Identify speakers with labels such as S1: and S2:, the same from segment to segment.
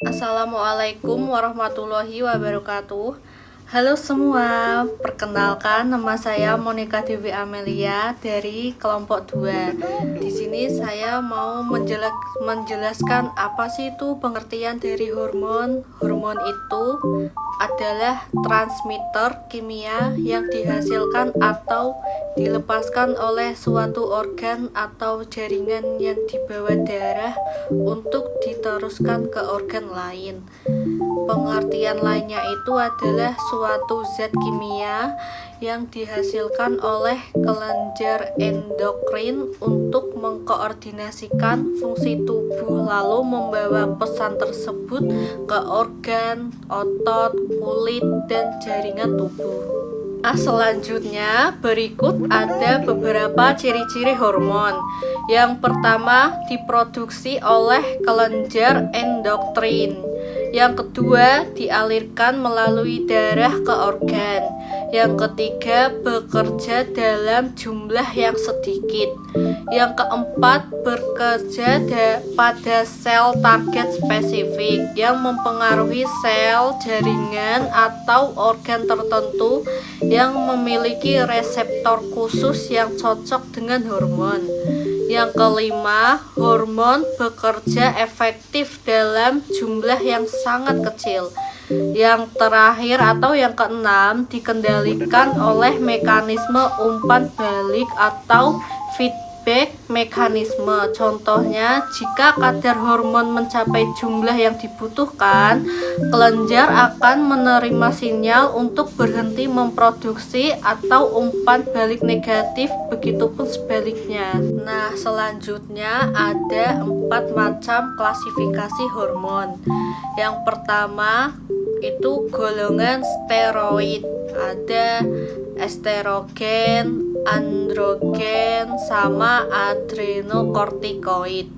S1: Assalamualaikum warahmatullahi wabarakatuh. Halo semua, perkenalkan nama saya Monica Dewi Amelia dari kelompok 2. Di sini saya mau menjelaskan apa sih itu pengertian dari hormon. Hormon itu adalah transmitter kimia yang dihasilkan atau dilepaskan oleh suatu organ atau jaringan yang dibawa darah untuk diteruskan ke organ lain. Pengertian lainnya itu adalah suatu zat kimia yang dihasilkan oleh kelenjar endokrin untuk mengkoordinasikan fungsi tubuh lalu membawa pesan tersebut ke organ, otot, kulit, dan jaringan tubuh. Selanjutnya berikut ada beberapa ciri-ciri hormon. Yang pertama, diproduksi oleh kelenjar endokrin. Yang kedua, dialirkan melalui darah ke organ. Yang ketiga, bekerja dalam jumlah yang sedikit. Yang keempat, bekerja pada sel target spesifik yang mempengaruhi sel, jaringan, atau organ tertentu yang memiliki reseptor khusus yang cocok dengan hormon. Yang kelima, hormon bekerja efektif dalam jumlah yang sangat kecil. Yang terakhir atau yang keenam, dikendalikan oleh mekanisme umpan balik atau feedback mekanisme. Contohnya, jika kadar hormon mencapai jumlah yang dibutuhkan, kelenjar akan menerima sinyal untuk berhenti memproduksi atau umpan balik negatif, begitupun sebaliknya. Nah, selanjutnya ada 4 macam klasifikasi hormon. Yang pertama itu golongan steroid. Ada estrogen, androgen, sama adrenokortikoid.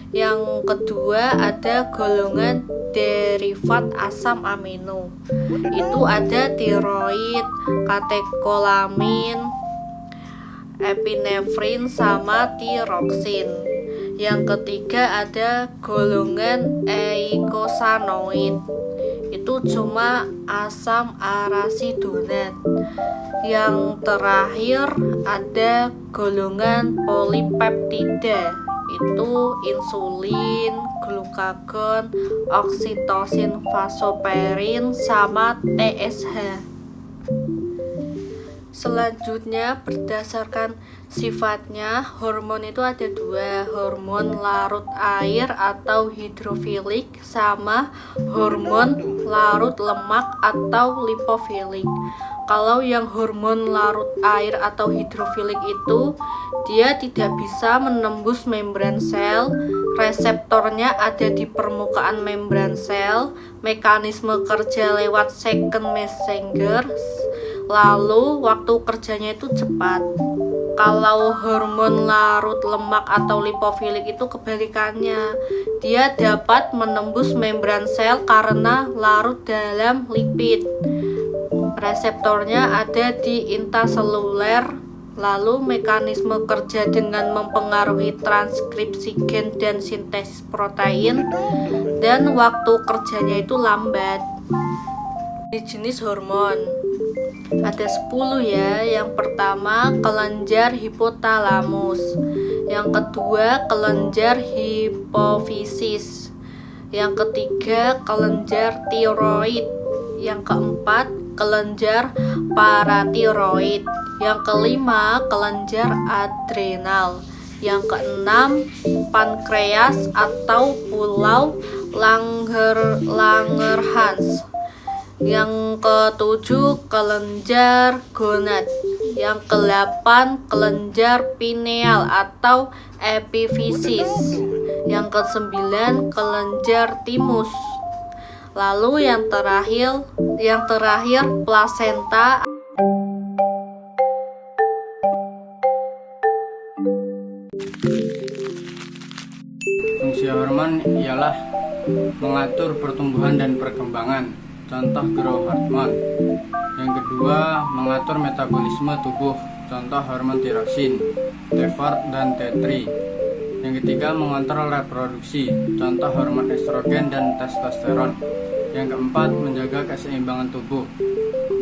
S1: Yang kedua ada golongan derivat asam amino. Itu ada tiroid, katekolamin, epinefrin, sama tiroksin. Yang ketiga ada golongan eikosanoid. Itu cuma asam arasidonat. Yang terakhir ada golongan polipeptida. Itu insulin, glukagon, oksitosin, vasoperin, sama TSH. Selanjutnya, berdasarkan sifatnya, hormon itu ada 2, hormon larut air atau hidrofilik, sama hormon larut lemak atau lipofilik. Kalau yang hormon larut air atau hidrofilik itu, dia tidak bisa menembus membran sel, reseptornya ada di permukaan membran sel, mekanisme kerja lewat second messenger, lalu waktu kerjanya itu cepat. Kalau hormon larut lemak atau lipofilik itu kebalikannya, dia dapat menembus membran sel karena larut dalam lipid. Reseptornya ada di intraseluler, lalu mekanisme kerja dengan mempengaruhi transkripsi gen dan sintesis protein, dan waktu kerjanya itu lambat. Jenis hormon ada 10 ya. Yang pertama kelenjar hipotalamus, yang kedua kelenjar hipofisis, yang ketiga kelenjar tiroid, yang keempat kelenjar paratiroid, yang kelima kelenjar adrenal, yang keenam pankreas atau pulau Langerhans, yang ketujuh kelenjar gonad, yang kedelapan kelenjar pineal atau epifisis, yang kesembilan kelenjar timus. Lalu yang terakhir plasenta.
S2: Fungsi hormon ialah mengatur pertumbuhan dan perkembangan, contoh growth hormone. Yang kedua, mengatur metabolisme tubuh, contoh hormon tiroksin, T4 dan T3. Yang ketiga, mengontrol reproduksi, contoh hormon estrogen dan testosteron. Yang keempat, menjaga keseimbangan tubuh,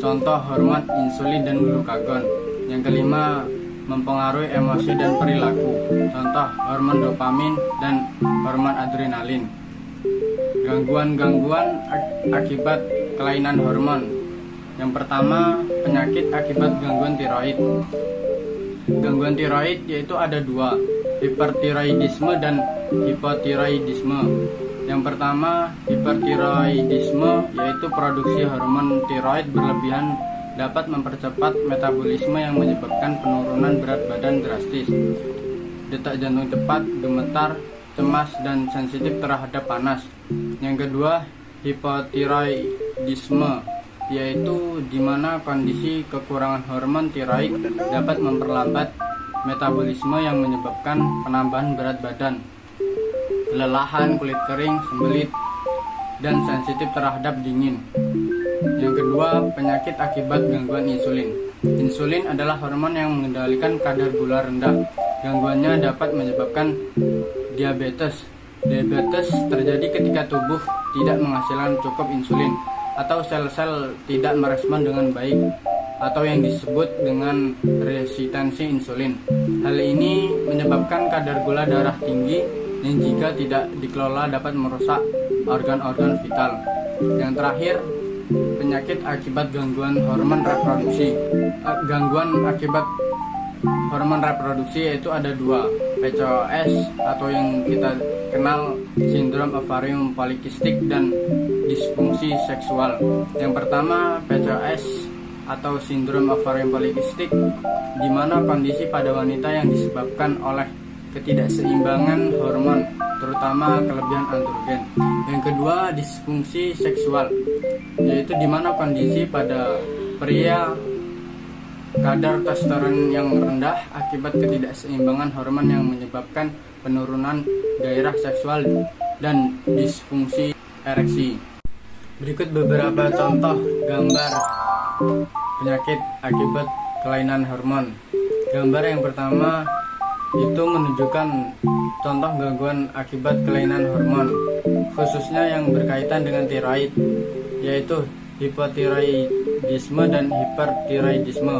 S2: contoh hormon insulin dan glukagon. Yang kelima, mempengaruhi emosi dan perilaku, contoh hormon dopamin dan hormon adrenalin. Gangguan-gangguan akibat kelainan hormon. Yang pertama, penyakit akibat gangguan tiroid. Gangguan tiroid yaitu ada dua, hipertiroidisme dan hipotiroidisme. Yang pertama, hipertiroidisme yaitu produksi hormon tiroid berlebihan dapat mempercepat metabolisme yang menyebabkan penurunan berat badan drastis, detak jantung cepat, gemetar, cemas, dan sensitif terhadap panas. Yang kedua, hipotiroidisme yaitu di mana kondisi kekurangan hormon tiroid dapat memperlambat metabolisme yang menyebabkan penambahan berat badan, kelelahan, kulit kering, sembelit, dan sensitif terhadap dingin. Yang kedua, penyakit akibat gangguan insulin. Insulin adalah hormon yang mengendalikan kadar gula rendah. Gangguannya dapat menyebabkan diabetes. Diabetes terjadi ketika tubuh tidak menghasilkan cukup insulin atau sel-sel tidak merespon dengan baik, atau yang disebut dengan resistensi insulin. Hal ini menyebabkan kadar gula darah tinggi yang jika tidak dikelola dapat merusak organ-organ vital. Yang terakhir, penyakit akibat gangguan hormon reproduksi. Gangguan akibat hormon reproduksi yaitu ada dua, PCOS atau yang kita kenal sindrom ovarium polikistik dan disfungsi seksual. Yang pertama, PCOS atau sindrom ovarium polikistik, di mana kondisi pada wanita yang disebabkan oleh ketidakseimbangan hormon, terutama kelebihan androgen. Yang kedua, disfungsi seksual, yaitu di mana kondisi pada pria kadar testosteron yang rendah akibat ketidakseimbangan hormon yang menyebabkan penurunan gairah seksual dan disfungsi ereksi. Berikut beberapa contoh gambar penyakit akibat kelainan hormon. Gambar yang pertama itu menunjukkan contoh gangguan akibat kelainan hormon, khususnya yang berkaitan dengan tiroid, yaitu hipotiroidisme dan hipertiroidisme.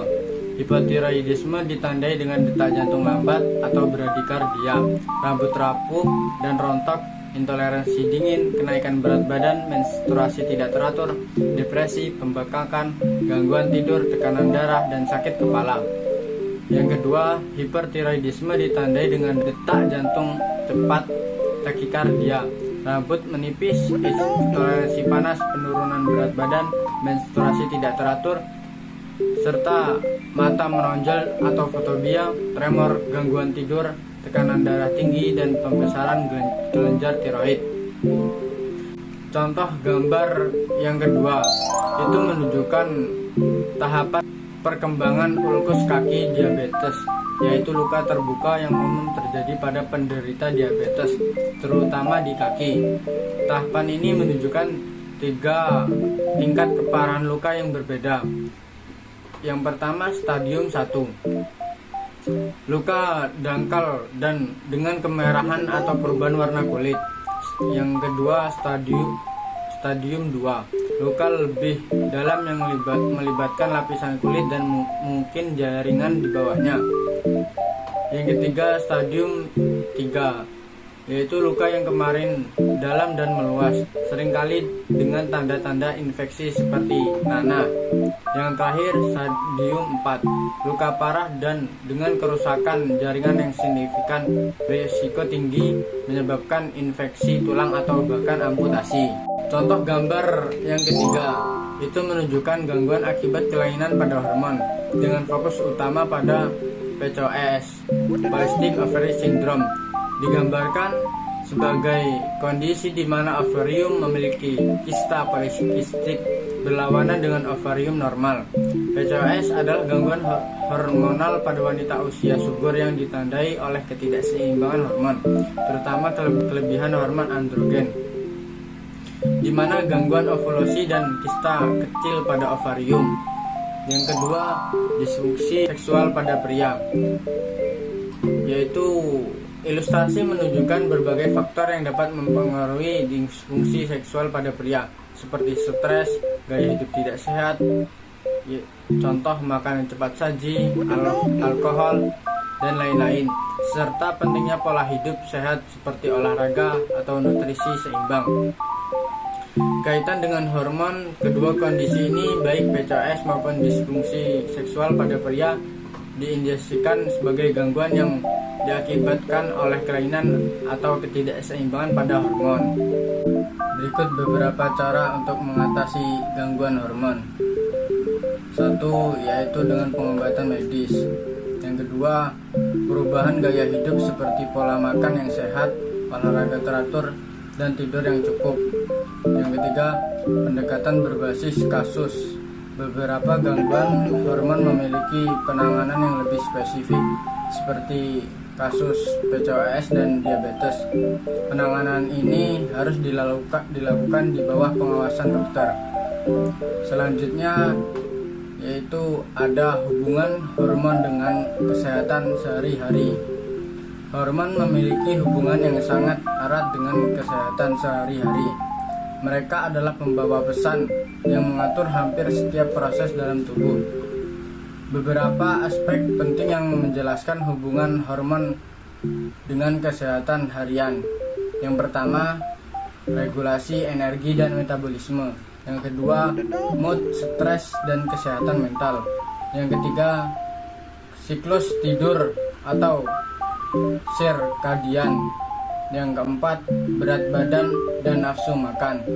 S2: Hipotiroidisme ditandai dengan detak jantung lambat atau bradikardia, rambut rapuh dan rontok, intoleransi dingin, kenaikan berat badan, menstruasi tidak teratur, depresi, pembengkakan, gangguan tidur, tekanan darah, dan sakit kepala. Yang kedua, hipertiroidisme ditandai dengan detak jantung cepat, takikardia, rambut menipis, intoleransi panas, penurunan berat badan, menstruasi tidak teratur, serta mata menonjol atau fotobia, tremor, gangguan tidur, tekanan darah tinggi, dan pembesaran kelenjar tiroid. Contoh gambar yang kedua itu menunjukkan tahapan perkembangan ulkus kaki diabetes, yaitu luka terbuka yang umum terjadi pada penderita diabetes, terutama di kaki. Tahapan ini menunjukkan 3 tingkat keparahan luka yang berbeda. Yang pertama, stadium 1, luka dangkal dan dengan kemerahan atau perubahan warna kulit. Yang kedua, stadium 2, luka lebih dalam yang melibatkan lapisan kulit dan mungkin jaringan di bawahnya. Yang ketiga, stadium 3, yaitu luka yang kemarin dalam dan meluas, seringkali dengan tanda-tanda infeksi seperti nanah. Yang terakhir, stadium 4, luka parah dan dengan kerusakan jaringan yang signifikan, risiko tinggi menyebabkan infeksi tulang atau bahkan amputasi. Contoh gambar yang ketiga itu menunjukkan gangguan akibat kelainan pada hormon dengan fokus utama pada PCOS, Polycystic Ovary Syndrome. Digambarkan sebagai kondisi di mana ovarium memiliki kista polikistik berlawanan dengan ovarium normal. PCOS adalah gangguan hormonal pada wanita usia subur yang ditandai oleh ketidakseimbangan hormon, terutama kelebihan hormon androgen, di mana gangguan ovulasi dan kista kecil pada ovarium. Yang kedua, disfungsi seksual pada pria, yaitu Ilustrasi menunjukkan berbagai faktor yang dapat mempengaruhi disfungsi seksual pada pria, seperti stres, gaya hidup tidak sehat, contoh makanan cepat saji, alkohol, dan lain-lain, serta pentingnya pola hidup sehat seperti olahraga atau nutrisi seimbang. Kaitan dengan hormon, kedua kondisi ini baik PCOS maupun disfungsi seksual pada pria diindikasikan sebagai gangguan yang diakibatkan oleh kelainan atau ketidakseimbangan pada hormon. Berikut beberapa cara untuk mengatasi gangguan hormon. 1. Yaitu dengan pengobatan medis. Yang kedua, perubahan gaya hidup seperti pola makan yang sehat, olahraga teratur, dan tidur yang cukup. Yang ketiga, pendekatan berbasis kasus. Beberapa gangguan hormon memiliki penanganan yang lebih spesifik, seperti kasus PCOS dan diabetes. Penanganan ini harus dilakukan di bawah pengawasan dokter. Selanjutnya yaitu ada hubungan hormon dengan kesehatan sehari-hari. Hormon memiliki hubungan yang sangat erat dengan kesehatan sehari-hari. Mereka adalah pembawa pesan yang mengatur hampir setiap proses dalam tubuh. Beberapa aspek penting yang menjelaskan hubungan hormon dengan kesehatan harian. Yang pertama, regulasi energi dan metabolisme. Yang kedua, mood, stres, dan kesehatan mental. Yang ketiga, siklus tidur atau sirkadian. Yang keempat, berat badan dan nafsu makan.